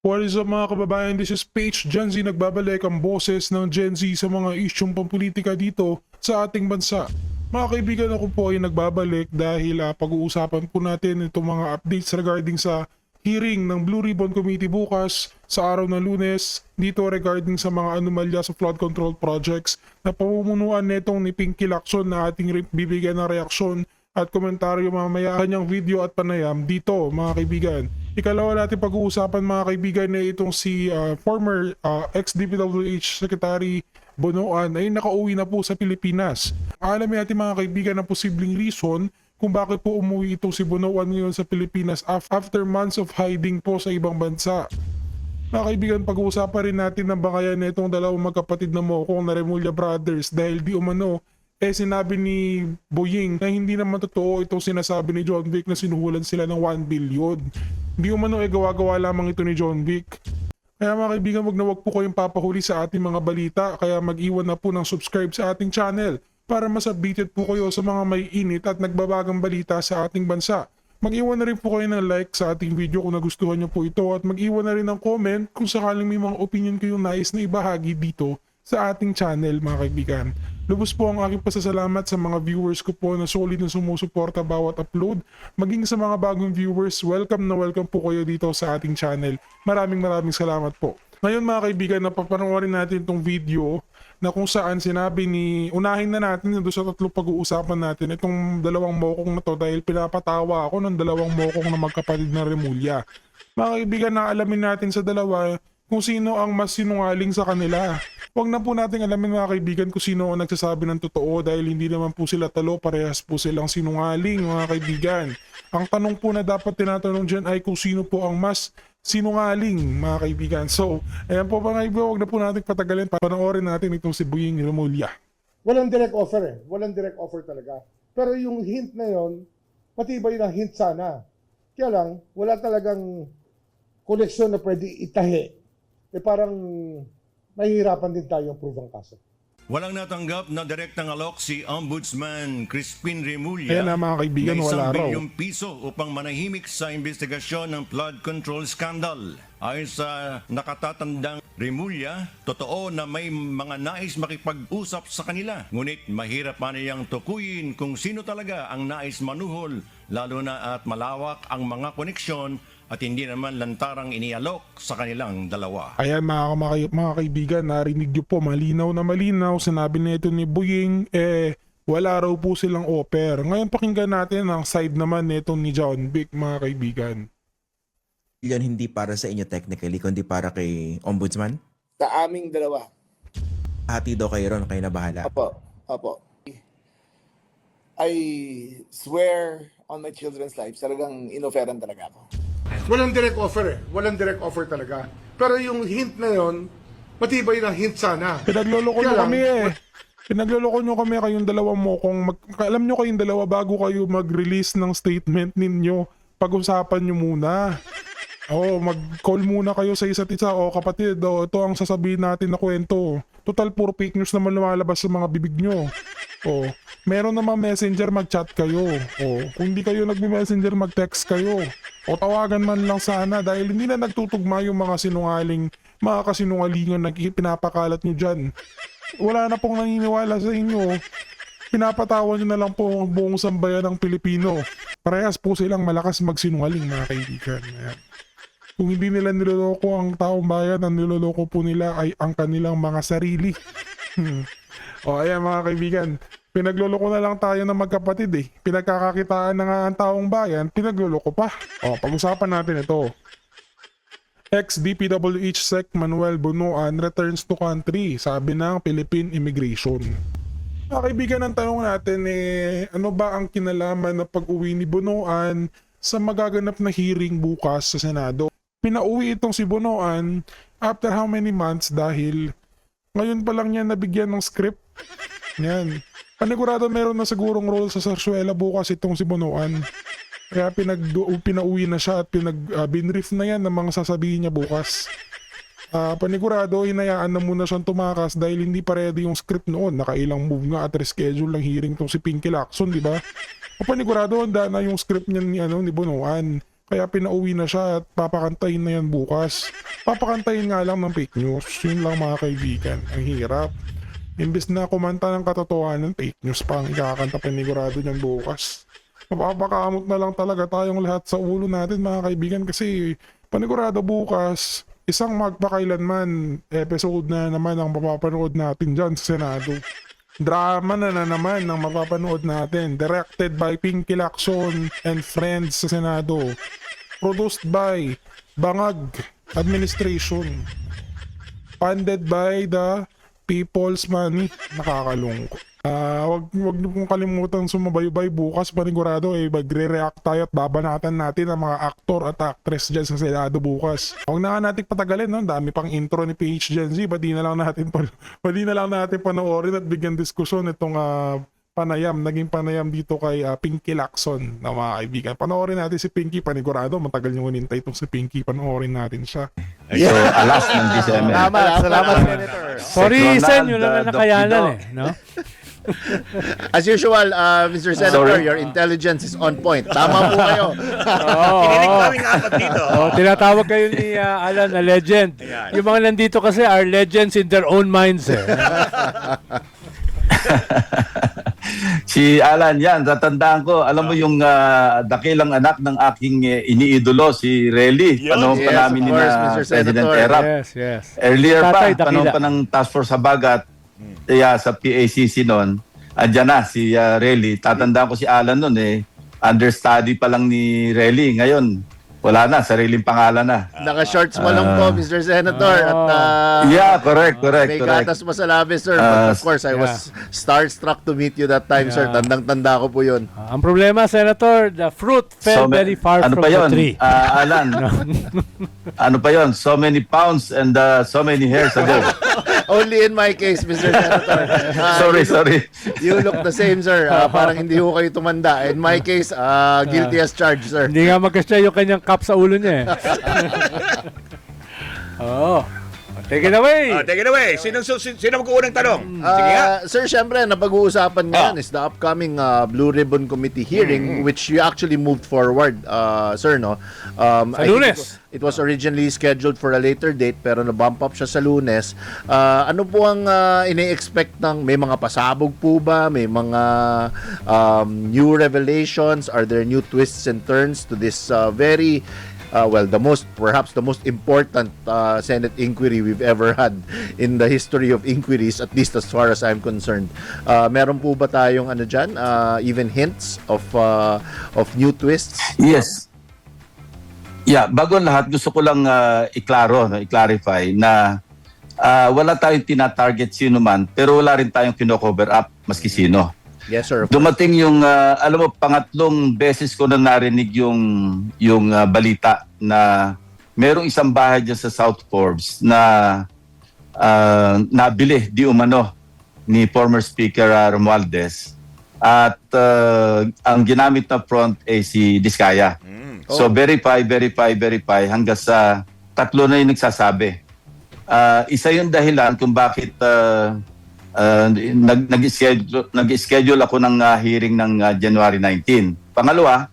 What is up mga kababayan, this is Page Gen Z, nagbabalik ang boses ng Gen Z sa mga isyong pampolitika dito sa ating bansa. Mga kaibigan, ako po ay nagbabalik dahil pag-uusapan po natin itong mga updates regarding sa hearing ng Blue Ribbon Committee bukas sa araw ng Lunes dito regarding sa mga anomalya sa flood control projects na pamumunuan netong ni Pinky Lacson na ating bibigyan ng reaksyon at komentaryo mamaya kanyang video at panayam dito mga kaibigan. Ikalawa natin pag-uusapan mga kaibigan na itong si former ex-DPWH Secretary Bonoan ay nakauwi na po sa Pilipinas. Alamin natin mga kaibigan ang posibleng reason kung bakit po umuwi itong si Bonoan ngayon sa Pilipinas after months of hiding po sa ibang bansa. Mga kaibigan, pag-uusapan rin natin ng bangayan na itong dalawang magkapatid na Mokong na Remulla Brothers dahil di umano sinabi ni Boying na hindi naman totoo itong sinasabi ni John Wick na sinuhulan sila ng 1 billion. Hindi umano gawa-gawa lamang ito ni John Wick. Kaya mga kaibigan, wag po kayong papahuli sa ating mga balita, kaya mag-iwan na po ng subscribe sa ating channel para mas updated po kayo sa mga may init at nagbabagang balita sa ating bansa. Mag-iwan na rin po kayo ng like sa ating video kung nagustuhan nyo po ito at mag-iwan na rin ng comment kung sakaling may mga opinion kayong nais na ibahagi dito sa ating channel mga kaibigan. Lubos po ang aking pasasalamat sa mga viewers ko po na solid na sumusuporta bawat upload. Maging sa mga bagong viewers, welcome po kayo dito sa ating channel. Maraming salamat po. Ngayon mga kaibigan, napapanoorin natin itong video na kung saan sinabi ni, unahin na natin doon sa tatlo pag-uusapan natin itong dalawang Mokong na to dahil pinapatawa ako ng dalawang Mokong na magkapatid na Remulla. Mga kaibigan, naalamin natin sa dalawa kung sino ang mas sinungaling sa kanila. Huwag na po natin alamin mga kaibigan kung sino ang nagsasabi ng totoo dahil hindi naman po sila talo, parehas po silang sinungaling mga kaibigan. Ang tanong po na dapat tinatanong dyan ay kung sino po ang mas sinungaling mga kaibigan. So, ayan po mga kaibigan, huwag na po natin patagalin. Panoorin natin itong si Boying Remulla. Walang direct offer eh. Walang direct offer talaga. Pero yung hint na yon, matibay na hint sana. Kaya lang, wala talagang koneksyon na pwede itahi. Parang mahihirapan din tayo prove ang kaso. Walang natanggap na direktang alok si Ombudsman Crispin Remulla Ayan na mga kaibigan, ng wala 1 raw. bilyong piso upang manahimik sa investigasyon ng flood control scandal. Ayon sa nakatatandang Remulla, totoo na may mga nais makipag-usap sa kanila. Ngunit mahirap pa niyang tukuyin kung sino talaga ang nais manuhol, lalo na at malawak ang mga koneksyon at hindi naman lantarang inialok sa kanilang dalawa. Ayan mga kaibigan, narinig nyo po malinaw na malinaw. Sinabi nito ni Boying, wala raw po silang offer. Ngayon pakinggan natin ang side naman nito ni John Wick mga kaibigan. Yan hindi para sa inyo technically, kundi para kay Ombudsman? Sa aming dalawa. Hati daw kayo ron, kayo na bahala. Opo. I swear on my children's lives, talagang inoferan talaga ako. Walang direct offer eh. Walang direct offer talaga. Pero yung hint na yon, matibay na hint sana. Pinagloloko Kaya nyo lang, kami Pinagloloko nyo kami kayong dalawang Mokong. Alam nyo kayong dalawa bago kayo mag-release ng statement ninyo, pag-usapan nyo muna. Mag-call muna kayo sa isa't isa. Kapatid, ito ang sasabihin natin na kwento. Total, puro fake news naman lumalabas sa mga bibig nyo. Meron naman messenger, mag-chat kayo. Kung hindi kayo nagme-messenger, mag-text kayo. Tawagan man lang sana dahil hindi na nagtutugma yung mga kasinungalingan na pinapakalat nyo dyan. Wala na pong naniniwala sa inyo. Pinapatawan nyo na lang po ang buong sambayan ng Pilipino. Parehas po silang malakas magsinungaling mga kaibigan. Ayan. Kung hindi nila niloloko ang taong bayan, ang niloloko po nila ay ang kanilang mga sarili. Ayan mga kaibigan, pinagloloko na lang tayo ng magkapatid Pinagkakakitaan na nga ang taong bayan, pinagloloko pa. Pag-usapan natin ito. Ex-DPWH Sec Manuel Bonoan returns to country, sabi ng Philippine Immigration. Mga kaibigan, ang tanong natin ano ba ang kinalaman na pag-uwi ni Bonoan sa magaganap na hearing bukas sa Senado? Pinauwi itong si Bonoan after how many months dahil ngayon pa lang niya nabigyan ng script. Yan. Panigurado meron na sigurong role sa Sarsuela bukas itong si Bonoan. Kaya pinauwi na siya at binrief na yan ng mga sasabihin niya bukas. Panigurado, hinayaan na muna siyang tumakas dahil hindi pa ready yung script noon. Nakailang move nga at reschedule ng hearing tong si Pinky Lacson, di ba? Panigurado, handa na yung script niya ni Bonoan. Kaya pinauwi na siya at papakantayin na yan bukas. Papakantayin nga lang ng fake news. Yun lang mga kaibigan. Ang hirap. Imbes na kumanta ng katotohanan, fake news pa ang ikakanta panigurado niyan bukas. Mapapakamot na lang talaga tayong lahat sa ulo natin mga kaibigan kasi panigurado bukas, isang magpakailanman episode na naman ang mapapanood natin dyan sa Senado. Drama na naman ang mapapanood natin. Directed by Pinky Lacson and friends sa Senado. Produced by Bangag Administration. Funded by the People's Money. Nakakalungkot. Wag niyo pong kalimutan sumabaybay bukas panigurado magre-react tayo at babanatan natin ang mga aktor at actress dyan sa Senado bukas. Huwag na nga natin patagalin, no? Dami pang intro ni PH Gen Z, pwede na lang natin panoorin at bigyan diskusyon itong naging panayam dito kay Pinky Lacson na mga kaibigan. Panoorin natin si Pinky, panigurado matagal nyo hinintay itong si Pinky, panoorin natin siya. So, alas ng December. Salamat, Senator. Sorry, Ronald, Sen, yun lang ang Doc nakayanan Dido. no? As usual, Mr. Senator, Sorry. your intelligence is on point. Tama po kayo. Kinilig kaming apat dito. Tinatawag kayo ni Alan na legend. Yung mga nandito kasi are legends in their own minds eh. Si Alan, yan, tatandaan ko. Alam mo yung dakilang anak ng aking iniidolo, si Relly. Panahon pa Yes, namin of ni course, na Mr. President Senator. Erap. Yes. Earlier Tatay, pa, panahon dakila. pa ng Task Force Habagat, sa PACC noon, andyan na si Relly. Tatandaan ko si Alan noon understudy pa lang ni Relly. Ngayon, wala na, sariling pangalan na. Naka-shorts mo lang po, Mr. Senator. At Yeah, correct. may gatas pa sa labi, sir. But of course, I yeah. was starstruck to meet you that time, sir. Yeah. Tandang-tanda ko po yun. Ang problema, Senator, the fruit fell very far ano from pa yun? the tree. Alan, ano pa yun? So many pounds and so many hairs ago. Only in my case, Mr. Senator. Sorry. You look the same, sir. Parang hindi ho kayo tumanda. In my case, guilty as charged, sir. Hindi nga magkasya yung kanyang cup sa ulo niya eh. Oo. Take it away. Take it away. Sino mag-uunang tanong? Sige nga. Sir, syempre, napag-uusapan ngayon is the upcoming Blue Ribbon Committee hearing which you actually moved forward, sir, no? Sa I think Lunes. It was originally scheduled for a later date pero na-bump up siya sa Lunes. Ano po ang ini-expect may mga pasabog po ba? May mga new revelations? Are there new twists and turns to this very perhaps the most important Senate inquiry we've ever had in the history of inquiries, at least as far as I'm concerned. Meron po ba tayong dyan, even hints of new twists? Yes. Yeah, bago ang lahat, gusto ko lang i-clarify na wala tayong tina-target sino man, pero wala rin tayong kino-cover up maski sino. Yes, sir. Dumating yung, alam mo, pangatlong beses ko na narinig yung balita na merong isang bahay dyan sa South Forbes na nabili di umano ni former Speaker Romualdez. At ang ginamit na front ay si Diskaya. So verify hanggang sa tatlo na yung nagsasabi. Isa yung dahilan kung bakit nag-schedule ako ng hearing ng January 19. Pangalawa,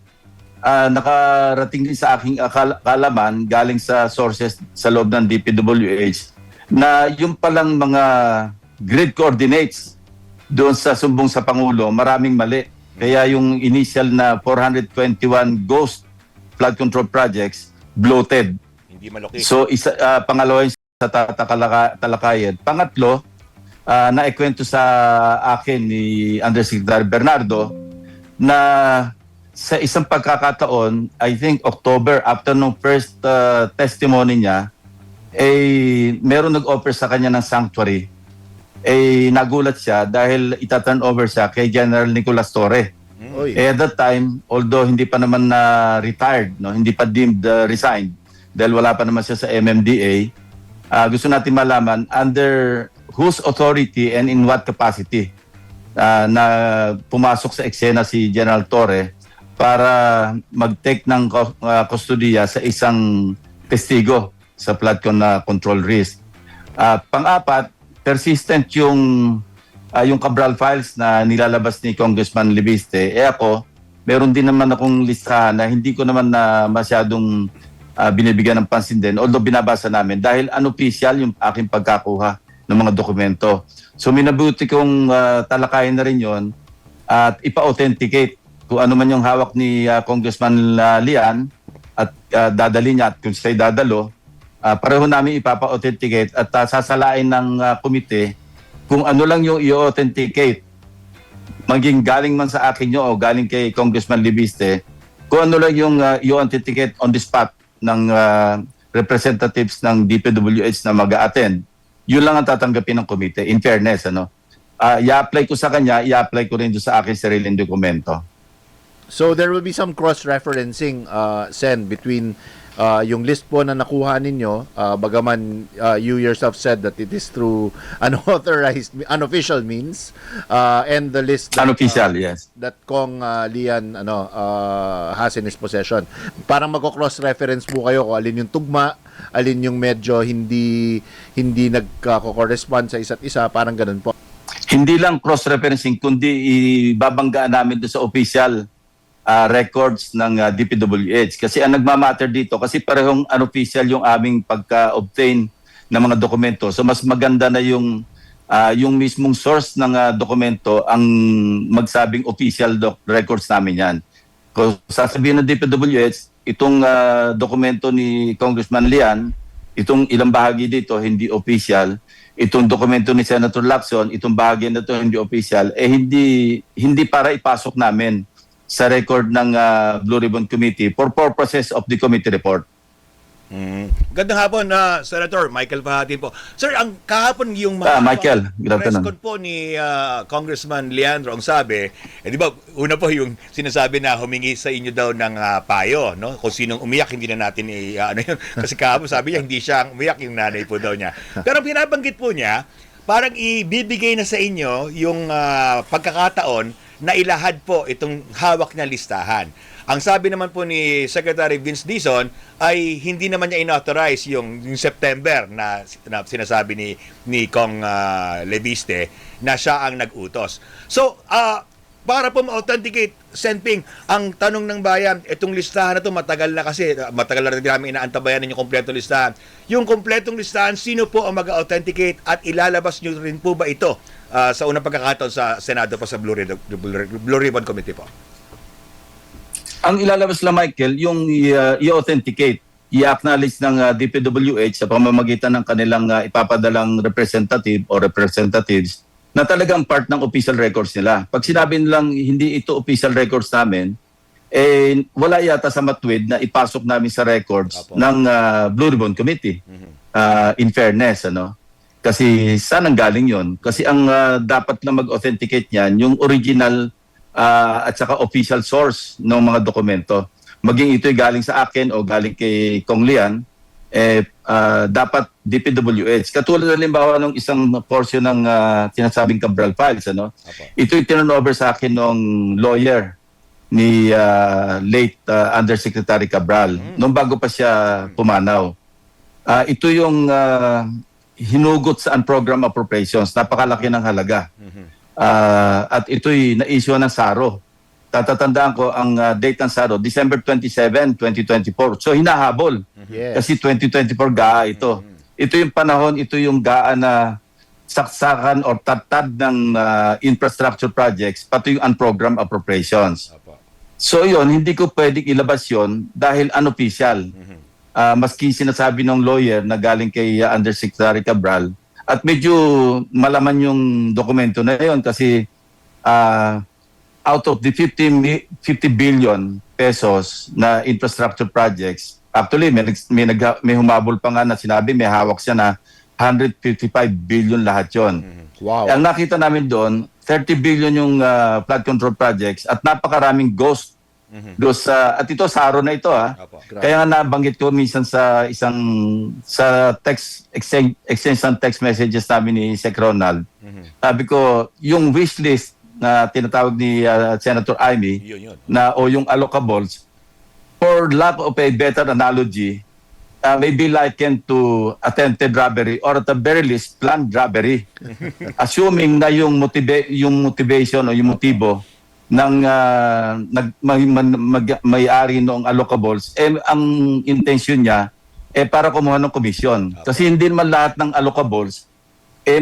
nakarating din sa aking kalaman galing sa sources sa loob ng DPWH na yung palang mga grid coordinates doon sa sumbong sa Pangulo, maraming mali. Kaya yung initial na 421 ghost flood control projects, bloated. Hindi malaki. So, pangalawa yung sa talakayan. Pangatlo, naikwento sa akin ni Undersecretary Bernardo na sa isang pagkakataon, I think October, after nung first testimony niya, meron nag-offer sa kanya ng sanctuary. Nagulat siya dahil itaturn over siya kay General Nicolas Torre. Oy. At that time, although hindi pa naman na retired, no, hindi pa deemed resigned, dahil wala pa naman siya sa MMDA, gusto natin malaman under whose authority and in what capacity na pumasok sa eksena si General Torre para mag-take ng kustodiya sa isang testigo sa flood control risk. Pang-apat, persistent yung Cabral files na nilalabas ni Congressman Libiste. Ako, meron din naman akong listahan na hindi ko naman na masyadong binibigyan ng pansin din, although binabasa namin dahil unofficial yung aking pagkakuha ng mga dokumento. So minabuti kong talakayin na rin yon at ipa-authenticate kung ano man yung hawak ni Congressman Lian at dadali niya at kung siya'y dadalo, pareho namin ipapa-authenticate at sasalain ng komite kung ano lang yung i-authenticate, maging galing man sa akin nyo o galing kay Congressman Libiste, kung ano lang yung i-authenticate on the spot ng representatives ng DPWH na mag-a-attend, yun lang ang tatanggapin ng komite, in fairness. I-apply ko sa kanya, i-apply ko rin doon sa akin sariling dokumento. So there will be some cross-referencing, Sen, between yung list po na nakuha ninyo, bagaman you yourself said that it is through unauthorized, unofficial means, and the list that, Unofficial, yes. that Kong Lian has in his possession. Parang magko-cross-reference po kayo kung alin yung tugma, alin yung medyo hindi nagko-correspond sa isa't isa, parang ganun po. Hindi lang cross-referencing, kundi ibabanggaan namin doon sa official records ng DPWH. Kasi ang nagmamatter dito, kasi parehong unofficial yung aming pagka-obtain ng mga dokumento. So mas maganda na yung mismong source ng dokumento ang magsabing official records namin yan. Kung sasabihin ng DPWH, itong dokumento ni Congressman Lian, itong ilang bahagi dito hindi official, itong dokumento ni Senator Lacson, itong bahagi na ito hindi official, hindi para ipasok namin sa record ng Blue Ribbon Committee for purposes of the committee report. Gandang hapon, Senator Michael Fahatin po. Sir, ang kahapon yung Michael, good afternoon. press con po ni Congressman Leandro ang sabi, di ba, una po yung sinasabi na humingi sa inyo daw ng payo, no? Kung sinong umiyak, hindi na natin ano yun. Kasi kahapon sabi niya, hindi siya ang umiyak, yung nanay po daw niya. Pero pinabanggit po niya, parang ibibigay na sa inyo yung pagkakataon na ilahad po itong hawak na listahan. Ang sabi naman po ni Secretary Vince Dizon ay hindi naman niya inauthorize yung September na sinasabi ni Kong Leviste na siya ang nag-utos. So, para po ma-authenticate, Senping, ang tanong ng bayan, itong listahan na ito matagal na kasi, matagal na rin namin inaantabayan yung kompletong listahan. Yung kompletong listahan, sino po ang mag-authenticate at ilalabas nyo rin po ba ito sa unang pagkakataon sa Senado po sa Blue Ribbon Committee po? Ang ilalabas lang, Michael, yung i-authenticate, i-acknowledge ng DPWH sa pamamagitan ng kanilang ipapadalang representative o representatives na talagang part ng official records nila. Pag sinabi nilang hindi ito official records namin, wala yata sa matuwid na ipasok namin sa records ng Blue Ribbon Committee. In fairness, Kasi saan ang galing yon? Kasi ang dapat lang mag-authenticate niyan, yung original at saka official source ng mga dokumento. Maging ito'y galing sa akin o galing kay Kong Lian, dapat DPWH. Katulad halimbawa ng isang portion ng sinasabing Cabral files, ito'y turnover sa akin ng lawyer ni late Undersecretary Cabral nung bago pa siya pumanaw. Ito yung hinugot sa unprogrammed appropriations, napakalaki ng halaga. At ito'y na-issue ng SARO. Tatatandaan ko ang date ng SARO, December 27, 2024. So hinahabol. Yes. Kasi 2024 GAA ito. Ito yung panahon, ito yung GAA na saksakan o tatad ng infrastructure projects, pati yung unprogrammed appropriations. So yun, hindi ko pwedeng ilabas yun dahil unofficial. Maski sinasabi ng lawyer na galing kay Undersecretary Cabral, at medyo malaman yung dokumento na yun kasi out of the 50 billion pesos na infrastructure projects, actually may humabol pa nga na sinabi may hawak siya na 155 billion lahat yon. Wow. Ang nakita namin doon, 30 billion yung flood control projects at napakaraming ghost. At ito SARO na ito Kaya nga nabanggit ko minsan sa text exchange ng text messages namin ni Sec Ronald. Sabi ko, yung wish list na tinatawag ni Senator Amy o yung allocables, for lack of a better analogy, may be likened to attempted robbery or at the very least planned robbery. Assuming na yung motivation o yung motibo may-ari noong allocables, ang intention niya para kumuha ng komisyon. Kasi hindi naman lahat ng allocables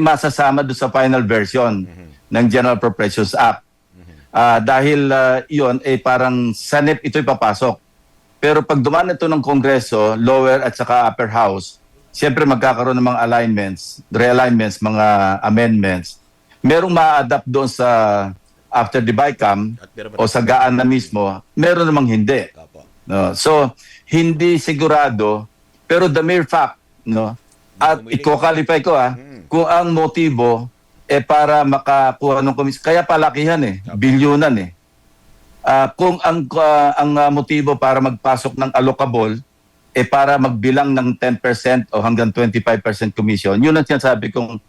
masasama doon sa final version ng General Appropriations Act. Dahil iyon parang sa NEP ito'y papasok. Pero pag dumaan ito ng Kongreso, lower at saka upper house, siyempre magkakaroon ng mga alignments, realignments, mga amendments. Merong ma-adapt doon sa after the BICAM o sa gaan na mismo, meron namang hindi. No? So, hindi sigurado, pero the mere fact, no? At i-qualify ko kung ang motibo para makakuha ng komisyon, kaya palakihan bilyunan kung ang motibo para magpasok ng allocable para magbilang ng 10% o hanggang 25% commission, yun ang sinasabi kong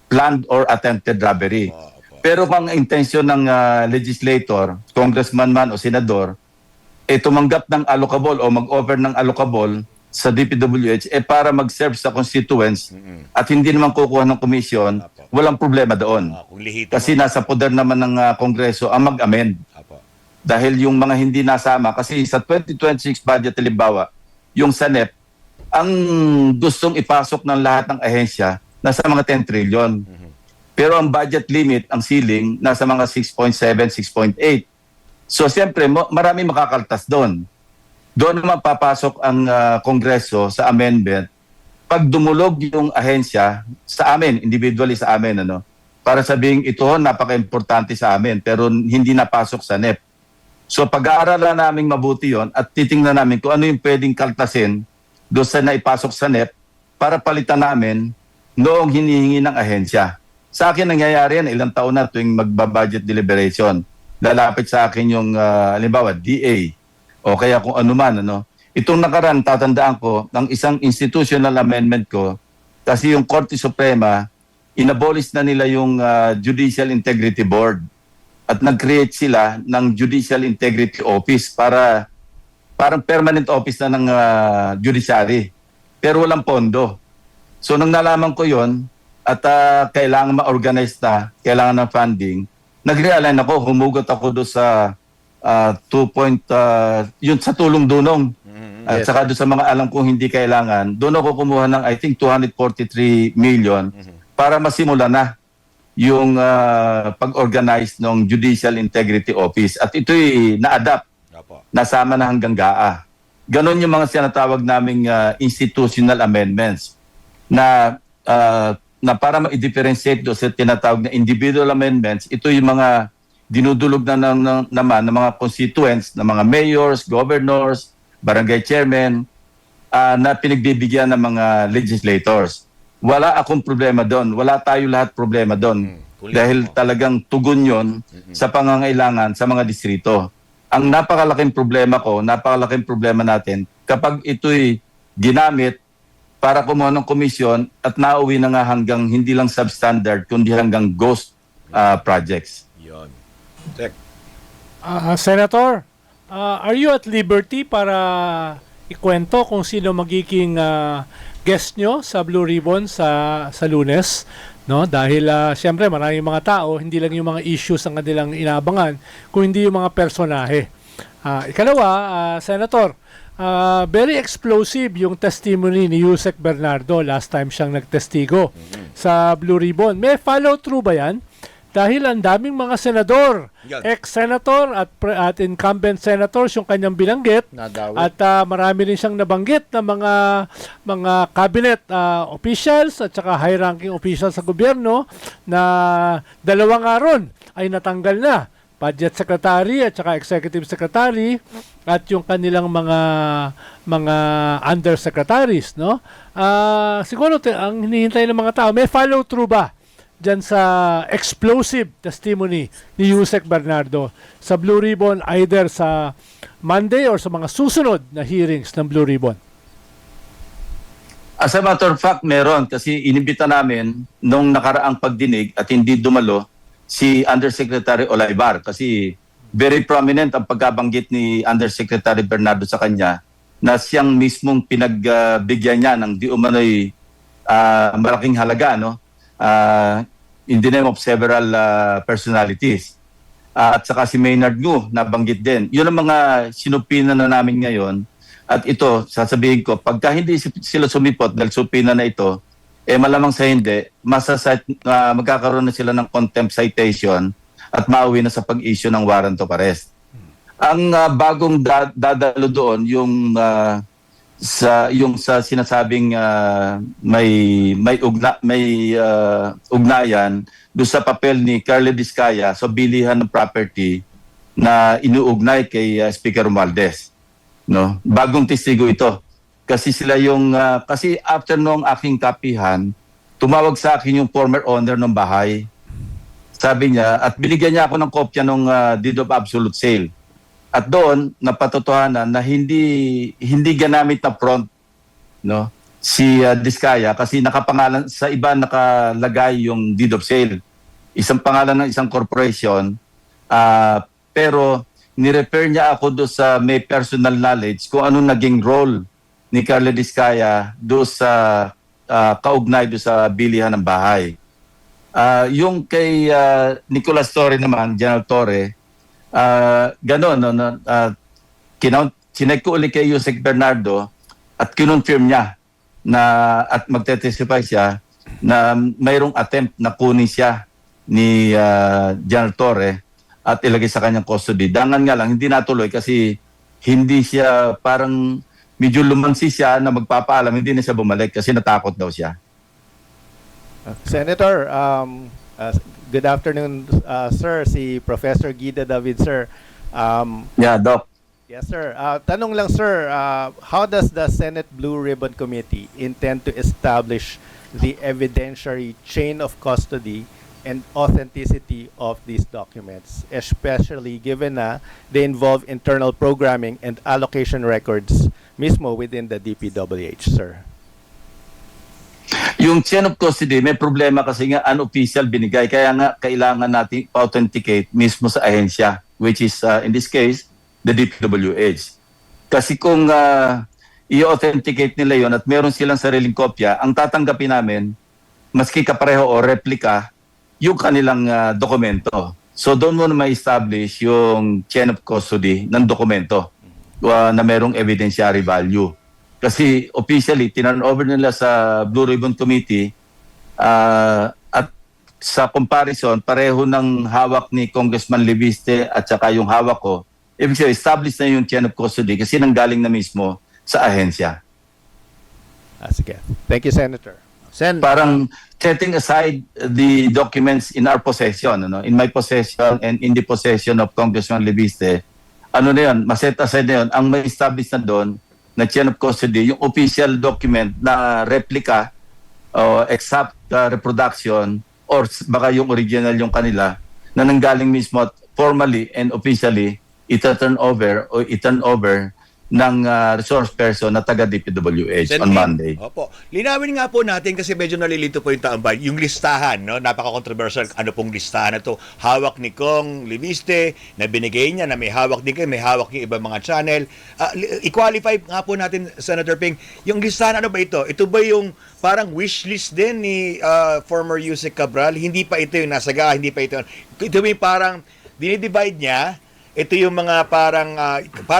planned or attempted robbery. Pero kung ang intensyon ng legislator, congressman man o senador, tumanggap ng allocable o mag-offer ng allocable sa DPWH para mag-serve sa constituents at hindi naman kukuha ng komisyon, walang problema doon. Kasi nasa poder naman ng Kongreso ang mag-amend. Dahil yung mga hindi nasama, kasi sa 2026 budget halimbawa, yung SANEP, ang gustong ipasok ng lahat ng ahensya, nasa mga 10 trillion. Pero ang budget limit, ang ceiling, nasa mga 6.7, 6.8. So siyempre, marami makakaltas doon. Doon naman papasok ang Kongreso sa amendment. Pag dumulog yung ahensya, sa amin, individually sa amin, para sabing ito, napaka-importante sa amin, pero hindi napasok sa NEP. So pag-aaralan namin mabuti yon at titingnan namin kung ano yung pwedeng kaltasin doon sa naipasok sa NEP para palitan namin noong hinihingi ng ahensya. Sa akin nangyayari yan, ilang taon na tuwing magba-budget deliberation. Lalapit sa akin yung, halimbawa, DA o kaya kung ano man. Itong nakaraan, tatandaan ko, ng isang institutional amendment ko, kasi yung Korte Suprema, inabolish na nila yung Judicial Integrity Board at nag-create sila ng Judicial Integrity Office parang permanent office na ng judiciary. Pero walang pondo. So nang nalaman ko yon at kailangan ma-organize na, kailangan ng funding, nag-realign ako, humugot ako doon sa yun sa tulong-dunong. At saka doon sa mga alam kong hindi kailangan, doon ako kumuha ng I think 243 million para masimula na yung pag-organize ng Judicial Integrity Office. At ito'y na-adapt, nasama na hanggang GAA. Ganon yung mga sinatawag naming institutional amendments na para ma-differentiate doon sa tinatawag na individual amendments. Ito yung mga dinudulog na naman ng mga constituents, ng mga mayors, governors, barangay chairman, na pinagbibigyan ng mga legislators. Wala akong problema doon. Wala tayo lahat problema doon. Dahil talagang tugon yon sa pangangailangan sa mga distrito. Ang napakalaking problema ko, napakalaking problema natin, kapag ito'y ginamit para kumuha ng komisyon at nauwi na nga hanggang hindi lang substandard, kundi hanggang ghost projects. Yun. Senator, are you at liberty para ikwento kung sino magiging guest nyo sa Blue Ribbon sa Lunes? No, dahil siyempre maraming mga tao, hindi lang yung mga issues ang kanilang inaabangan, kung hindi yung mga personahe. Ikalawa, Senator, very explosive yung testimony ni Yusek Bernardo last time siyang nagtestigo sa Blue Ribbon. May follow-through ba yan? Dahil ang daming mga senador, ex-senator at incumbent senators yung kanyang binanggit, at marami rin siyang nabanggit na mga cabinet officials at saka high-ranking officials sa gobyerno na dalawa nga ron ay natanggal na. Budget Secretary at saka Executive Secretary at yung kanilang mga undersecretaries, no? Siguro ang hinihintay ng mga tao, may follow-through ba dyan sa explosive testimony ni Yusek Bernardo sa Blue Ribbon, either sa Monday or sa mga susunod na hearings ng Blue Ribbon? As a matter of fact, meron. Kasi inimbita namin nung nakaraang pagdinig at hindi dumalo si Undersecretary Olaibar. Kasi very prominent ang pagkabanggit ni Undersecretary Bernardo sa kanya na siyang mismong pinagbigyan niya ng di umano'y malaking halaga, no? In the name of several personalities. at saka si Maynard Ngu, nabanggit din. Yun ang mga sinupina na namin ngayon. At ito, sasabihin ko, pagka hindi sila sumipot dahil supina na ito, malamang sa hindi, magkakaroon na sila ng contempt citation at mauwi na sa pag-issue ng warrant of arrest. Ang bagong dadalo doon, yung sa sinasabing may ugnayan doon sa papel ni Carla Diskaya sa bilihan ng property na inuugnay kay Speaker Romualdez. No, bagong testigo ito. Kasi sila yung kasi after nung aking kapihan, tumawag sa akin yung former owner ng bahay. Sabi niya at binigyan niya ako ng kopya ng deed of absolute sale. At doon napatotohanan na hindi ginamit na front, no, si Diskaya kasi nakapangalan sa iba, nakalagay yung deed of sale. Isang pangalan ng isang corporation, pero ni-refer niya ako doon sa may personal knowledge kung ano naging role ni Carla Diskaya doon sa kaugnay doon sa bilihan ng bahay. Yung kay Nicolas Torre naman, General Torre, gano'n, no, chinek ko ulit kay Yusek Bernardo at kinonfirm niya na at magte-testify siya na mayroong attempt na kunin siya ni General Torre at ilagay sa kanyang custody. Dangan nga lang, hindi natuloy kasi hindi siya, parang medyo lumansi siya na magpapaalam, hindi na siya bumalik kasi natakot daw siya. Senator, good afternoon, sir. Si Professor Guida David, sir. Yeah, Doc. Yes, sir. Tanong lang, sir, how does the Senate Blue Ribbon Committee intend to establish the evidentiary chain of custody and authenticity of these documents, especially given na they involve internal programming and allocation records mismo within the DPWH, sir? Yung chain of custody, may problema kasi nga unofficial binigay. Kaya nga kailangan natin pa-authenticate mismo sa ahensya, which is in this case, the DPWH. Kasi kung i-authenticate nila yon at meron silang sariling kopya, ang tatanggapin namin, maski kapareho o replika, yung kanilang dokumento. So doon mo na ma-establish yung chain of custody ng dokumento na merong evidentiary value. Kasi officially, tinan over nila sa Blue Ribbon Committee at sa comparison, pareho ng hawak ni Congressman Leviste at saka yung hawak ko, ibig sabihin, establish na yung chain of custody kasi nanggaling na mismo sa ahensya. Sige. Thank you, Senator. Parang setting aside the documents in our possession, in my possession and in the possession of Congressman Leviste, ano na yun, maset aside na yun, ang may establish na doon na chain of custody, yung official document na replica o exact reproduction or baka yung original yung kanila na nanggaling mismo at formally and officially ita-turn over ng resource person na taga DPWH on Monday. Opo. Linawin nga po natin kasi medyo nalilito po yung taambay. Yung listahan, no? Napaka-controversial. Ano pong listahan na to? Hawak ni Kong Leviste na binigay niya na may hawak din kayo, may hawak yung ibang mga channel. I-qualify nga po natin, Senator Ping, yung listahan ano ba ito? Ito ba yung parang wish list din ni former Yusek Cabral? Hindi pa ito yung nasaga, hindi pa ito. Ito yung parang dinidivide niya. Ito yung mga parang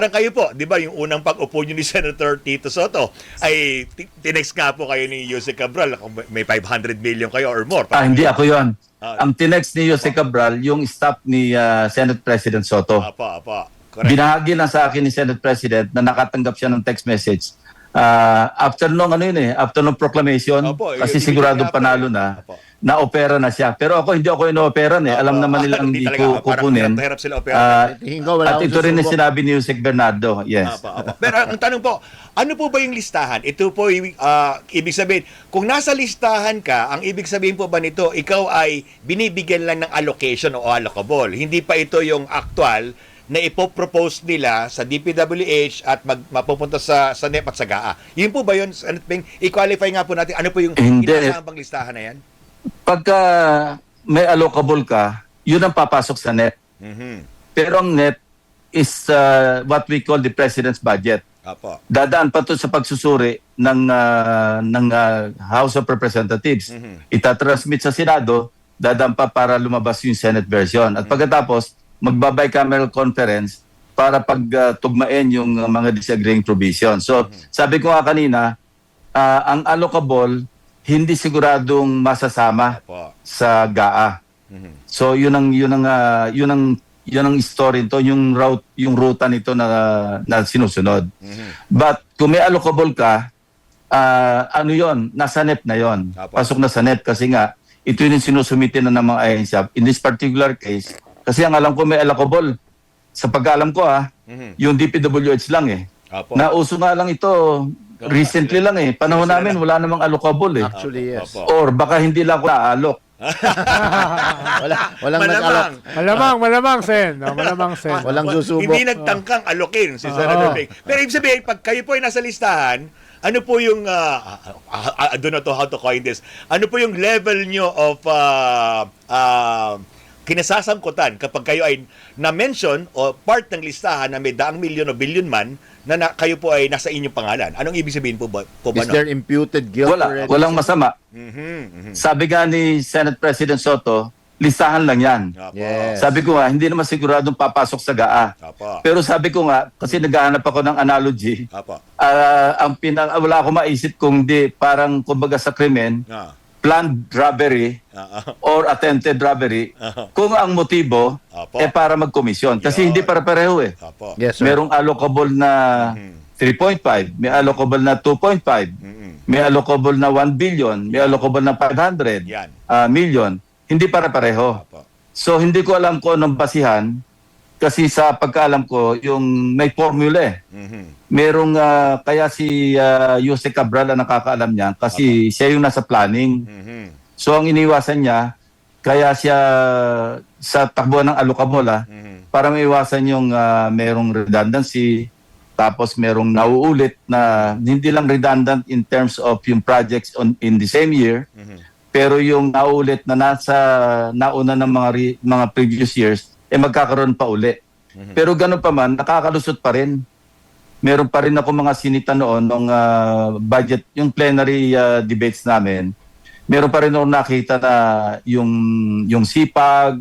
kayo po, 'di ba, yung unang pag-upo niyo ni Senator Tito Soto ay tinext nga po kayo ni Yusek Cabral kung may 500 million kayo or more. Hindi ako 'yon. Ang tinext ni Yusek Cabral yung staff ni Senate President Soto. Apa. Correct. Binahagi lang sa akin ni Senate President na nakatanggap siya ng text message. After nung after nung proclamation, kasi siguradong panalo na. Na-opera na siya. Pero hindi ako ino-operan Alam naman nilang hindi ko kukunin. At ito rin yung sinabi ni Yusek Bernardo. Yes. Pero ang tanong po, ano po ba yung listahan? Ito po, ibig sabihin, kung nasa listahan ka, ang ibig sabihin po ba nito, ikaw ay binibigyan lang ng allocation o allocable. Hindi pa ito yung actual na ipopropose nila sa DPWH at mapupunta sa NEP at sa GAA. Yun po ba yun? I-qualify nga po natin, ano po yung inaasahan bang listahan na yan? Pagka may allocable ka, yun ang papasok sa NEP. Mm-hmm. Pero ang NEP is what we call the President's budget. Apo. Dadaan pa to sa pagsusuri ng House of Representatives. Mm-hmm. Itatransmit sa Senado, dadaan pa para lumabas yung Senate version. At pagkatapos, magba-bicameral conference para pagtugmain yung mga disagreeing provisions. So, sabi ko nga kanina, ang allocable, hindi siguradong masasama Opo. sa GAA. So, yun ang story nito, yung ruta nito na sinusunod. But kung may allocable ka, ano yon, nasa NEP na yon. Apo. Pasok na sa NEP kasi nga ito yung sinusumite na ng mga ahensya. In this particular case, kasi ang alam ko may allocable. Sa pagkaalam ko yung DPWH lang eh. Opo. Nauso nga lang ito recently lang eh. Panahon Sila namin lang. wala namang allocable eh. Actually, yes. Opo. Or baka hindi lang ko naalok. Walang nag-alok. Malamang, Sen. No? Malamang, Sen. Walang susubok. Hindi nagtangkang alokin si Senator Ping. Pero ibig sabihin, pag kayo po ay nasa listahan, ano po yung, I don't know how to coin this, ano po yung level nyo of kinasasangkutan kapag kayo ay na-mention o part ng listahan na may daang milyon o bilyon man na kayo po ay nasa inyong pangalan? Anong ibig sabihin po ba? Is there imputed guilt already? Walang masama. Mhm. Sabi nga ni Senate President Soto, listahan lang yan. Apo. Yes. Sabi ko nga, hindi naman siguradong papasok sa GAA. Apo. Pero sabi ko nga, kasi naghahanap ako ng analogy, Apo. wala akong maisip kung di parang kumbaga sa krimen, Ah. planned robbery or attempted robbery, kung ang motibo Apo. para magkomisyon. Kasi Yun. hindi para-pareho eh. Apo. Yes, sir. Merong allocable na 3.5, may allocable na 2.5, may allocable na 1 billion, may allocable na 500 Yan. million. Hindi para-pareho. Apo. So hindi ko alam kung anong basihan kasi sa pagkaalam ko yung may formula eh. Merong kaya si Jose Cabral ang nakakaalam niya kasi siya yung nasa planning. So ang iniwasan niya kaya siya sa takbuhan ng allocable para maiwasan yung merong redundancy tapos merong nauulit na hindi lang redundant in terms of yung projects in the same year pero yung nauulit na nauna ng mga previous years magkakaroon pa uli. Pero ganun pa man, nakakalusot pa rin. Meron pa rin ako mga sinita noon nung budget, yung plenary debates namin. Meron pa rin ako nakita na yung SIPAG,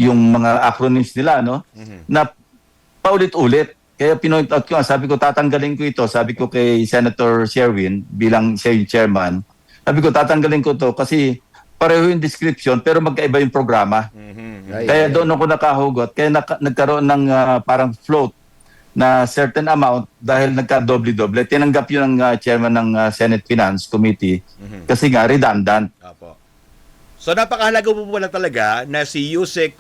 yung mga acronyms nila, no? Na paulit-ulit. Kaya pinoint out ko, sabi ko tatanggalin ko ito. Sabi ko kay Senator Sherwin bilang siya yung chairman. Sabi ko tatanggalin ko to kasi pareho yung description pero magkaiba yung programa. Kaya doon ako nakahugot. Kaya nagkaroon ng parang float na certain amount dahil nagka-doble-doble. Tinanggap yun ng chairman ng Senate Finance Committee kasi nga redundant. Apo. So napakahalaga po pala talaga na si Yusek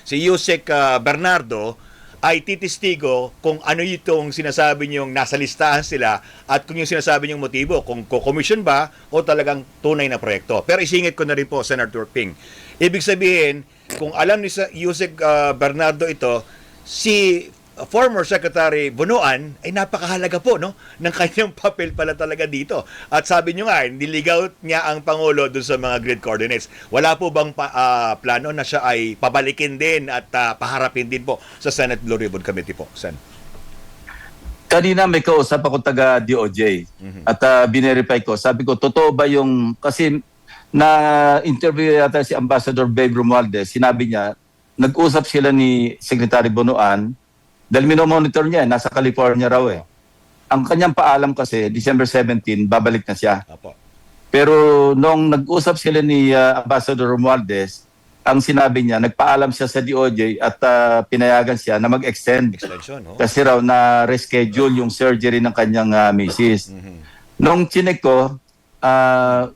si Yusek Bernardo ay titistigo kung ano itong sinasabi niyong nasa listahan sila at kung yung sinasabi niyong motibo, kung co-commission ba o talagang tunay na proyekto. Pero isingit ko na rin po, Senator Ping. Ibig sabihin, kung alam ni Yusek Bernardo ito, si former Secretary Bonoan ay napakahalaga po ng kanyang papel pala talaga dito. At sabi niyo nga, niligaw niya ang Pangulo doon sa mga grid coordinates. Wala po bang plano na siya ay pabalikin din at paharapin din po sa Senate Blue Ribbon Committee po, Sen? Kanina may kausap ako taga DOJ at binerify ko. Sabi ko, totoo ba yung, kasi na-interview yata si Ambassador Babe Romualdez, sinabi niya, nag-usap sila ni Secretary Bonoan dahil minomonitor niya, nasa California raw eh. Ang kanyang paalam kasi, December 17, babalik na siya. Apo. Pero nung nag-usap sila ni Ambassador Romualdez, ang sinabi niya, nagpaalam siya sa DOJ at pinayagan siya na mag-extend. Extension, no? Kasi raw na reschedule yung surgery ng kanyang misis. Nung chinek ko,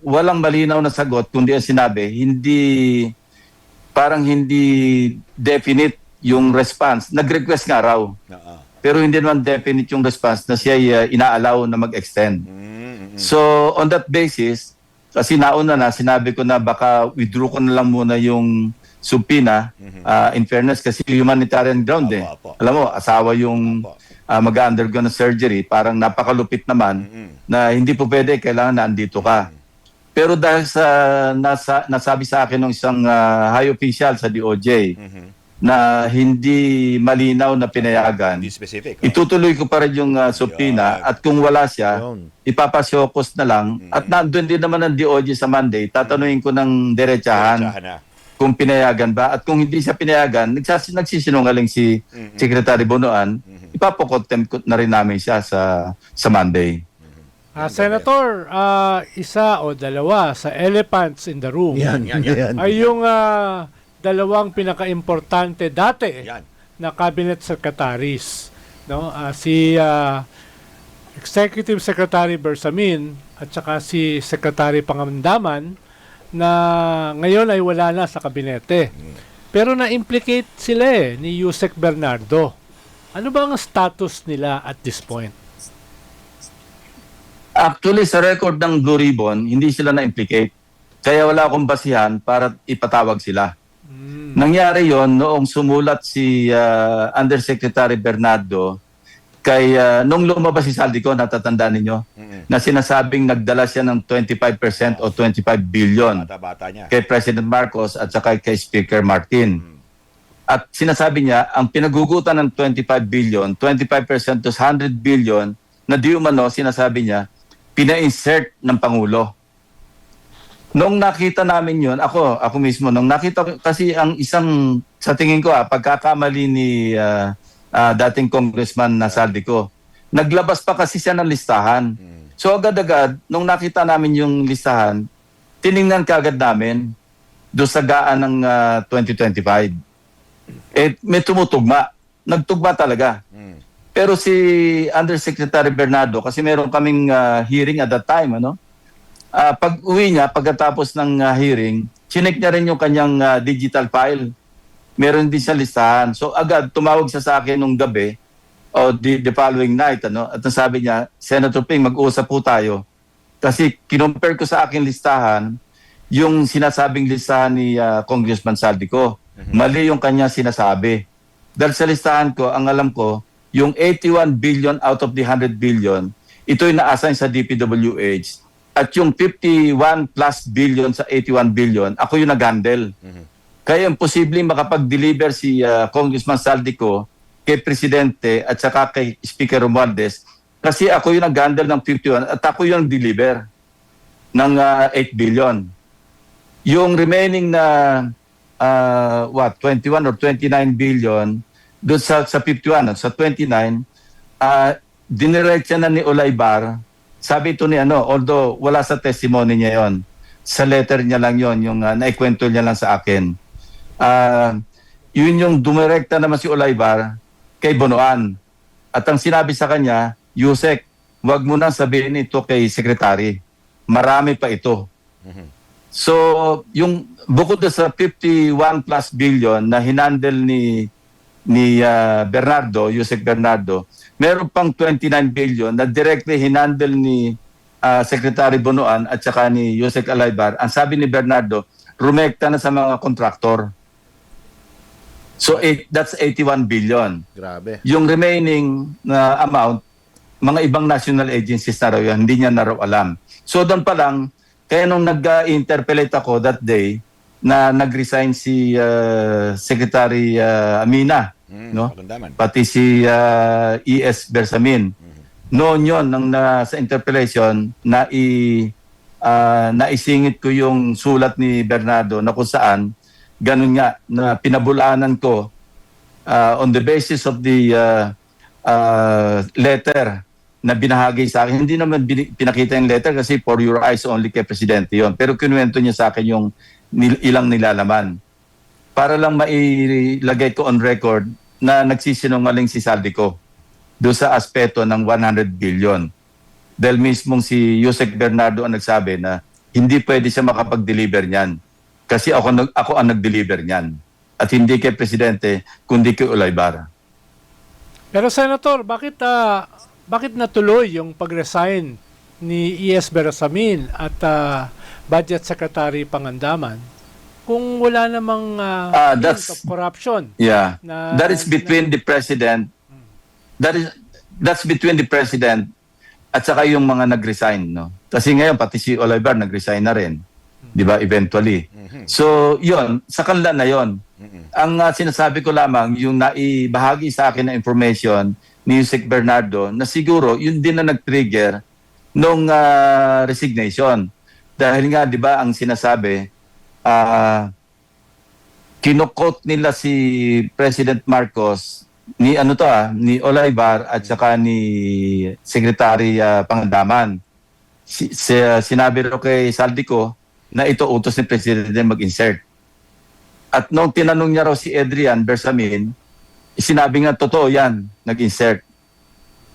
walang malinaw na sagot, kundi ang sinabi, parang hindi definite yung response. Nag-request nga raw. Pero hindi naman definite yung response na siya ina-allow na mag-extend. So, on that basis, kasi nauna na, sinabi ko na baka withdraw ko na lang muna yung subpoena. In fairness, kasi humanitarian ground eh. Apo. Alam mo, asawa yung mag-undergo ng surgery. Parang napakalupit naman na hindi po pwede, kailangan na andito ka. Pero dahil sa nasabi sa akin ng isang high official sa DOJ, na hindi malinaw na pinayagan, Hindi specific. itutuloy ko pa rin yung subpoena at kung wala siya, ipapasyokos na lang at nandun din naman ang DOJ sa Monday, tatanungin ko ng diretsahan Diretsahan na. kung pinayagan ba, at kung hindi siya pinayagan, nagsisinungaling si Secretary Bonoan, ipapokontempt na rin namin siya sa Monday. Senator, isa o dalawa sa elephants in the room Yan. ay yung dalawang pinaka-importante dati Yan. na cabinet secretaries, no? Si Executive Secretary Bersamin at saka si Secretary Pangandaman na ngayon ay wala na sa kabinete. Pero na-implicate sila ni Yusek Bernardo. Ano ba ang status nila at this point? Actually, sa record ng Blue Ribbon, hindi sila na-implicate. Kaya wala akong basihan para ipatawag sila. Nangyari yon noong sumulat si Undersecretary Bernardo kay nung lumabas si Saldico, natatandaan ninyo, na sinasabing nagdala siya ng 25% o 25 billion Bata-bata niya. kay President Marcos at saka kay Speaker Martin. At sinasabi niya, ang pinagugutan ng 25 billion, 25% to 100 billion, na di umano, sinasabi niya, pina-insert ng Pangulo. Nung nakita namin yon, ako mismo, nung nakita ko, kasi ang isang, sa tingin ko, pagkakamali ni dating Congressman na Saldico, naglabas pa kasi siya ng listahan. So agad-agad, nung nakita namin yung listahan, tiningnan kaagad namin doon sa gaan ng 2025. May tumutugma. Nagtugma talaga. Pero si Undersecretary Bernardo, kasi meron kaming hearing at that time, pag uwi niya, pagkatapos ng hearing, chinek niya rin yung kanyang digital file. Meron din siya listahan. So agad, tumawag siya sa akin nung gabi, o the following night, at nasabi niya, Senator Ping, mag-uusap po tayo. Kasi kinumpare ko sa akin listahan, yung sinasabing listahan ni Congressman Saldico. Mali yung kanya sinasabi. Dahil sa listahan ko, ang alam ko, yung 81 billion out of the 100 billion, ito'y na-assign sa DPWH. At yung 51 plus billion sa 81 billion, ako yung nag-handle. Kaya imposibleng makapag-deliver si Congressman Saldico kay Presidente at saka kay Speaker Romualdez kasi ako yung nag-handle ng 51 at ako yung nag-deliver ng 8 billion. Yung remaining na 21 or 29 billion doon sa 51 at sa 29, diniretsa na ni Olaybar. Sabi ito ni although wala sa testimony niya yon, sa letter niya lang yon, yung naikwento niya lang sa akin. Yun yung dumirekta naman si Olaybar kay Bonoan. At ang sinabi sa kanya, Yusek, wag mo nang sabihin ito kay Secretary. Marami pa ito. So, yung bukod sa 51 plus billion na hinandle ni Bernardo, Yusek Bernardo, meron pang 29 billion na directly hinandle ni Secretary Bonoan at saka ni Yusek Olaybar. Ang sabi ni Bernardo, rumekta na sa mga kontraktor. So that's 81 billion. Grabe. Yung remaining na amount, mga ibang national agencies na raw yan, hindi niya na raw alam. So doon pa lang, kaya nung nag-interpellate ako that day, na nag-resign si Secretary Amina, no? Pati si E.S. Bersamin. Noon yun, nang sa interpellation, naisingit ko yung sulat ni Bernardo na kung saan, ganun nga, na pinabulaanan ko on the basis of the letter na binahagi sa akin. Hindi naman pinakita yung letter kasi for your eyes only kay Presidente yon. Pero kinuwento niya sa akin yung ilang nilalaman. Para lang mailagay ko on record na nagsisinungaling si Saldico doon sa aspeto ng 100 billion. Dahil mismong si Yusek Bernardo ang nagsabi na hindi pwede siya makapag-deliver niyan. Kasi ako ang nag-deliver niyan. At hindi kay Presidente, kundi kay Olaybar. Pero Senator, bakit natuloy yung pag-resign ni E.S. Bersamin at Budget Secretary Pangandaman kung wala namang hint of corruption? Yeah. That is between the President. That's between the President at saka yung mga nag-resign, no? Kasi ngayon pati si Olaybar nag-resign na rin. 'Di ba, eventually. So, 'yon, sa kanila na 'yon. Ang sinasabi ko lamang yung naibahagi sa akin na information ni Yusek Bernardo na siguro yun din na nag-trigger nung resignation. Dahil nga 'di ba ang sinasabi kinukot nila si President Marcos ni ni Olaibar at saka ni Secretary Pangandaman. Sinabi ro kay Saldico na ito utos ni Presidente mag-insert. At nung tinanong niya raw si Adrian Bersamin, sinabi nga totoo yan, nag-insert.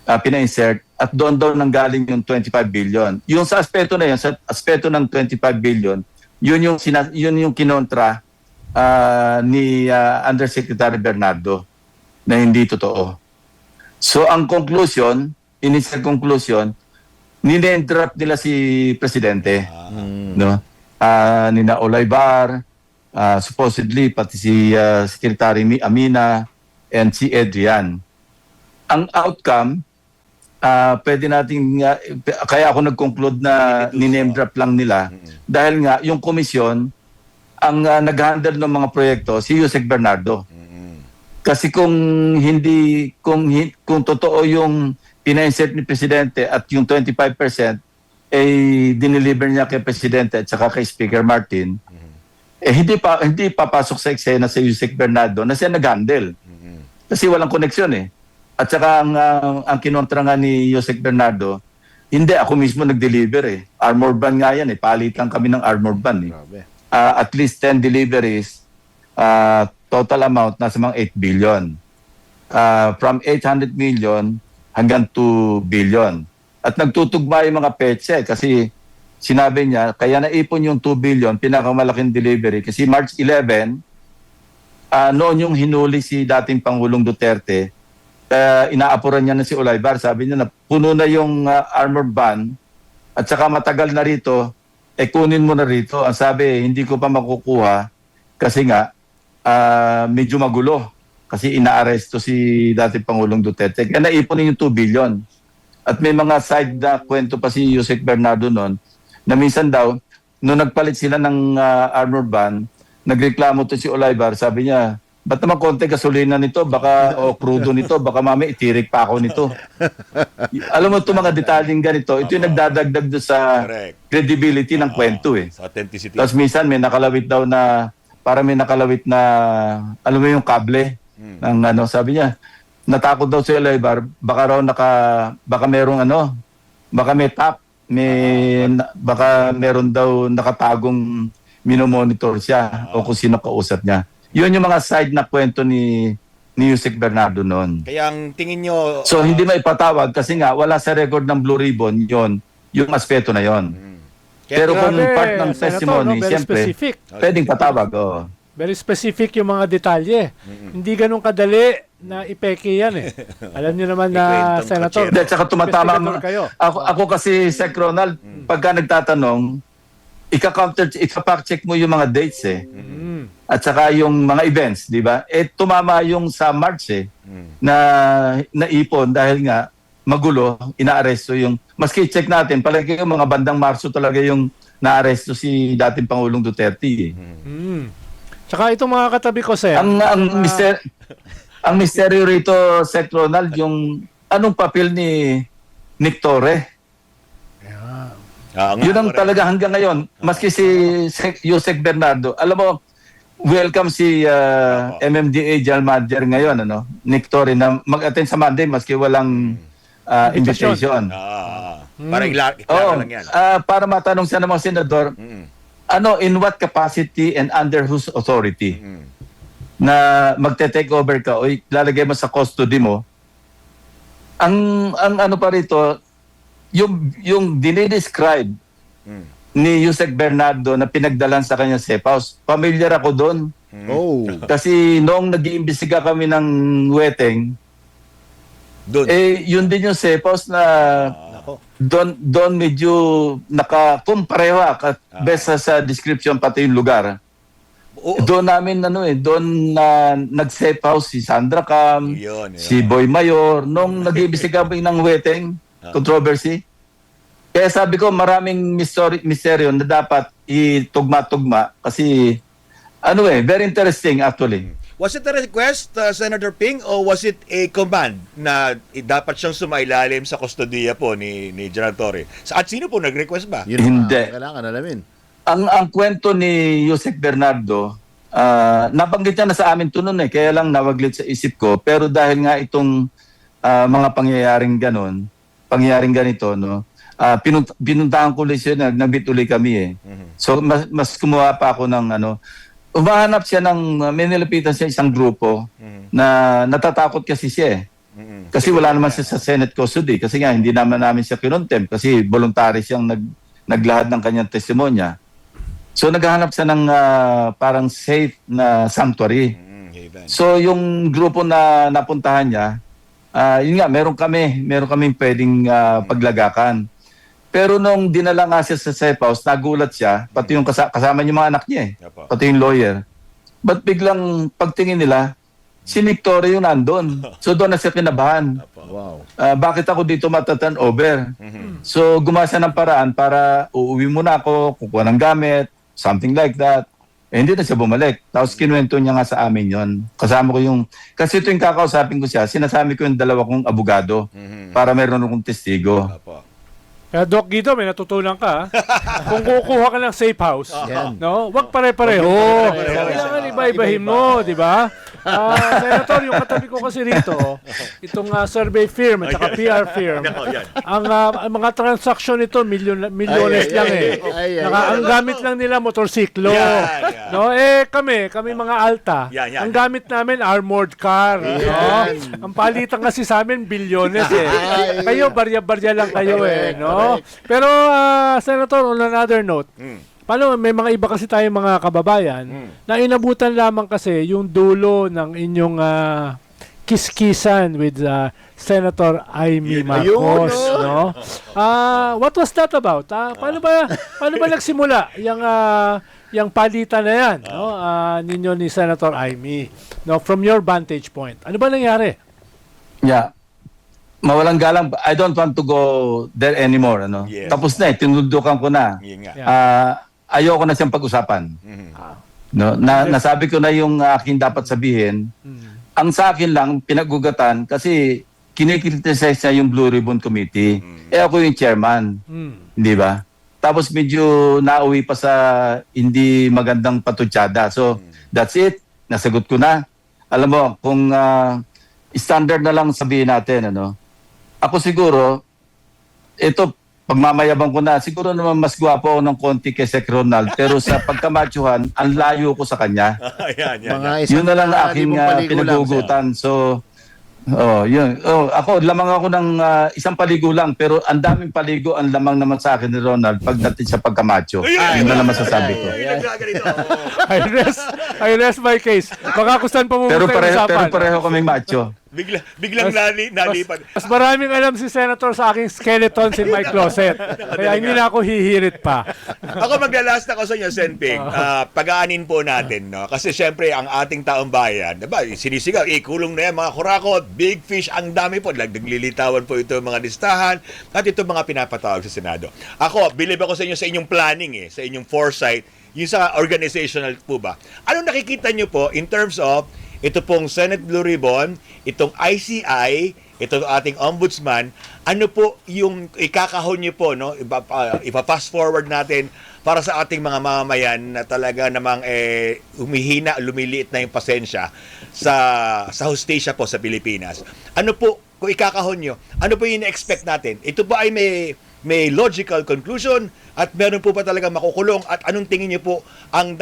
Pina-insert at doon daw nanggaling yung 25 billion. Yung sa aspeto na yun, sa aspeto ng 25 billion, yun yung kinontra ni Undersecretary Bernardo na hindi totoo. So ang conclusion, initial conclusion, nine-drop nila si Presidente. No? Nina Olaibar, supposedly pati si Secretary Amina and si Adrian. Ang outcome, pwede nating, kaya ako nag-conclude na nine drop lang nila dahil nga yung komisyon, ang nag-handle ng mga proyekto, si Yusek Bernardo. Kasi kung totoo yung pina-insert ni Presidente at yung 25% ay dineliver niya kay Presidente at saka kay Speaker Martin, hindi papasok sa eksena sa Yusek Bernardo na siya nag-handle. Kasi walang koneksyon eh. At saka ang kinontra nga ni Yusek Bernardo, hindi ako mismo nag-deliver eh. Armor van nga yan eh. Palitan kami ng armor van eh. At least 10 deliveries, total amount nasa mga 8 billion. From 800 million hanggang 2 billion. At nagtutugma yung mga petsa kasi sinabi niya, kaya naipon yung 2 billion, pinakamalaking delivery. Kasi March 11, noon yung hinuli si dating Pangulong Duterte, inaapuran niya na si Olaibar. Sabi niya na puno na yung armor van at saka matagal na rito, kunin mo na rito. Ang sabi, hindi ko pa makukuha kasi nga, medyo magulo kasi inaaresto si dating Pangulong Duterte. Kaya naiponin yung 2 billion. At may mga side na kwento pa si Yusek Bernardo noon na minsan daw, nung nagpalit sila ng armor van, nagreklamo to si Olaibar, sabi niya, ba't naman konti gasolina nito, o crudo nito, baka mami itirik pa ako nito. Alam mo itong mga detalyeng ganito, ito yung nagdadagdag doon sa credibility ng kwento eh. Authenticity. Tapos minsan may nakalawit daw na, para may nakalawit na, alam mo yung kable, ng sabi niya, natakot daw si Olaibar, baka merong baka may tap, baka meron daw nakatagong minomonitor siya o kung sino kausap niya. Yun yung mga side na kwento ni Yusek Bernardo noon. Kaya ang tingin nyo... So hindi maipatawag kasi nga wala sa record ng Blue Ribbon yung aspeto na yon. Pero kung Grabe, part ng Senator, testimony, very siyempre, specific. pwedeng patawag. Very specific yung mga detalye. Hindi ganun kadali na ipeke yan eh. Alam niyo naman na, Ikwentong Senator, kotsero. At saka tumatama. investigador kayo. Ako kasi, Sec Ronald, pagka nagtatanong, ika-fact check mo yung mga dates eh. At saka yung mga events, di ba? Tumama yung sa March na naipon dahil nga magulo, inaaresto yung, maski check natin, palagi yung mga bandang Marso talaga yung naaresto si dating Pangulong Duterte eh. Tsaka itong mga katabi ko, Sen. Ang misteryo rito, Sec Ronald, yung anong papel ni Nick Torre? Yun ang talaga hanggang ngayon. Maski si Yusek Bernardo. Alam mo, welcome si MMDA General Manager ngayon, Nick Torre, na mag-attend sa Monday maski walang invitation. Parang klaro lang yan. Para matanong sa mga senador, in what capacity and under whose authority na magte-take over ka o lalagay mo sa custody mo, ang ano pa rito, yung dinidescribe ni Yusek Bernardo na pinagdalan sa kanya safe house, familiar ako doon. Kasi noong nag-iimbestiga kami ng Weteng, yun din yung safe house na doon medyo nakakumpareha best sa description pati yung lugar. Doon namin doon nag-safe house si Sandra Cam, si Boy Mayor nung nag-iimbestiga kami ng Weteng controversy. Kaya sabi ko maraming misteryo na dapat itugma-tugma kasi very interesting actually. Was it a request, Senator Ping, o was it a command na dapat siyang sumailalim sa kustodiya po ni General Torre? At sino po nag-request ba? Hindi. Kailangan alamin. Ang kwento ni Yusek Bernardo, nabanggit niya na sa amin to noon kaya lang nawaglit sa isip ko. Pero dahil nga itong mga pangyayaring ganito, no, pinuntahan ko ulit siya, nagbit ulit kami So mas kumuha pa ako ng umahanap siya may nilapitan siya isang grupo na natatakot kasi siya Kasi wala naman siya sa Senate custody. Kasi nga, hindi namin siya kinontempt kasi voluntary siyang naglahad ng kanyang testimonya. So naghahanap siya ng parang safe na sanctuary. So yung grupo na napuntahan niya, yun nga, meron kaming pwedeng paglagakan. Pero nung dinala nga siya sa safe house, nagulat siya, pati yung kasama niya mga anak niya pati yung lawyer. But biglang pagtingin nila, si Victoria yung nandun. So doon na siya kinabahan. Wow. Bakit ako dito mataturn over? So gumawa siya ng paraan para uuwi muna ako, kukuha ng gamit, something like that. Hindi na siya bumalik. Tapos kinuwento niya nga sa amin yon. Kasama ko kasi tuwing kakausapin ko siya, sinasabi ko yung dalawa kong abogado para meron akong testigo. Kaya Doc Guido, may natutunan ka. Kung kukuha ka ng safe house, no, wag pare-pareho. Kailangan iba-ibahin mo, di ba? Senator, yung katabi ko kasi rito, itong survey firm at saka PR firm, ang mga transaction nito, milyones lang ang gamit lang nila motorsiklo. No, kami mga alta. Ang gamit namin armored car. No? Ang palitan kasi sa amin bilyones Kayo barya-barya lang kayo no? Pero Senator, on another note, paano may mga iba kasi tayong mga kababayan na inabutan lamang kasi yung dulo ng inyong kiskisan with Senator Amy Marcos, no? What was that about? Paano ba nagsimula yung palitan na yan, no? Ninyo ni Senator Amy, no? From your vantage point, ano ba nangyari? Yeah. Mawalang galang, I don't want to go there anymore. Yes. Tapos na tinuldukan ko na. Ayoko na siyang pag-usapan. No, nasabi ko na yung aking dapat sabihin. Ang sa akin lang, pinagugatan kasi kinikriticize niya yung Blue Ribbon Committee. Ako yung chairman. Di ba? Tapos medyo nauwi pa sa hindi magandang patutsada. So, that's it. Nasagot ko na. Alam mo, kung standard na lang sabihin natin, ako siguro, ito, pagmamayabang ko na, siguro naman mas gwapo ako ng konti kay Sec Ronald, pero sa pagkamatyuhan, ang layo ko sa kanya. Yun na lang ang aking pinagugutan. So, yun. Ako, lamang ako ng isang paligo lang, pero ang daming paligo ang lamang naman sa akin ni Ronald pagdating sa pagkamatyo. Yun na lang masasabi ko. I rest my case. Baka kung saan pa mo Pero pareho kaming macho. Biglang nalipan. Mas maraming alam si Senator sa aking skeletons in my closet. Kaya hindi na ako hihirit pa. Ako maglalast ako sa inyo, Senping. Pag-aanin po natin, no? Kasi syempre, ang ating taong bayan, diba, sinisigaw, kulong na yan, mga kurakot, big fish, ang dami po. Naglilitawan po ito mga listahan, at ito mga pinapatawag sa Senado. Ako, believe ako sa inyo sa inyong planning, sa inyong foresight, yung sa organizational po ba. Anong nakikita nyo po in terms of ito pong Senate Blue Ribbon, itong ICI, ito ating ombudsman, ano po yung ikakahon nyo po, no? Ipa-fast forward natin para sa ating mga mamamayan na talaga namang humihina, lumiliit na yung pasensya sa hustisya po sa Pilipinas. Ano po, kung ikakahon nyo, ano po yung expect natin? Ito ba ay may logical conclusion at meron po ba talaga makukulong at anong tingin niyo po ang